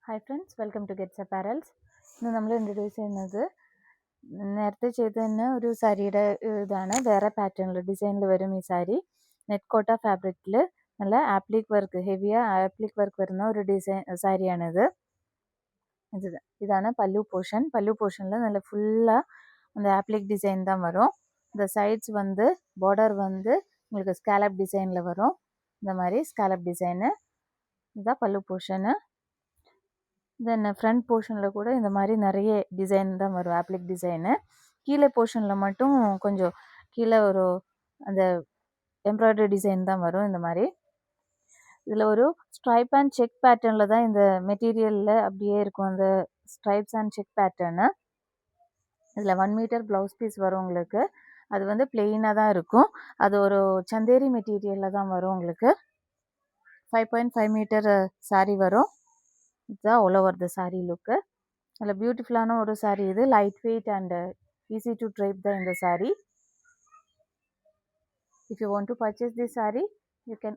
Hi friends, welcome to Gets Apparels. ഇന്ന് നമ്മൾ introduce ചെയ്യുന്നത് നേരത്തെ ചെയ്ത തന്നെ ഒരു സാരിയുടെ ഇതാണ്. വേറെ പാറ്റേണിൽ ഡിസൈനിൽ വരും ഈ സാരി. നെറ്റ് കോട്ട ഫാബ്രിക്കിൽ നല്ല ആപ്ലിക് വർക്ക്, ഹെവിയ ആപ്ലിക് വർക്ക് വരുന്ന ഒരു ഡിസൈൻ സാരിയാണിത്. இதான பல்லு போர்ஷனில் நல்ல ஃபுல்லாக அந்த ஆப்ளிக் டிசைன் தான் வரும். இந்த சைட்ஸ் வந்து பார்டர் வந்து உங்களுக்கு ஸ்கேலப் டிசைனில் வரும். இந்த மாதிரி ஸ்கேலப் டிசைனு இதுதான் பல்லு போர்ஷனு. தென் ஃப்ரண்ட் போர்ஷனில் கூட இந்த மாதிரி நிறைய டிசைன் தான் வரும், ஆப்ளிக் டிசைனு. கீழே போர்ஷனில் மட்டும் கொஞ்சம் கீழே ஒரு அந்த எம்ப்ராய்டரி டிசைன் தான் வரும். இந்த மாதிரி இதில் ஒரு ஸ்ட்ரைப் அண்ட் செக் பேட்டர்னில் தான் இந்த மெட்டீரியலில் அப்படியே இருக்கும், அந்த ஸ்ட்ரைப்ஸ் அண்ட் செக் பேட்டர்னு. இதில் 1 மீட்டர் ப்ளவுஸ் பீஸ் வரும் உங்களுக்கு. அது வந்து பிளெயினாக தான் இருக்கும். அது ஒரு சந்தேரி மெட்டீரியலில் தான் வரும் உங்களுக்கு. 5.5 மீட்டர் சாரீ வரும். இதுதான் all over the sari look. நல்ல பியூட்டிஃபுல்லான ஒரு சாரீ இது. Light weight and easy to drape தான் இந்த sari. If you want to purchase this saree, you can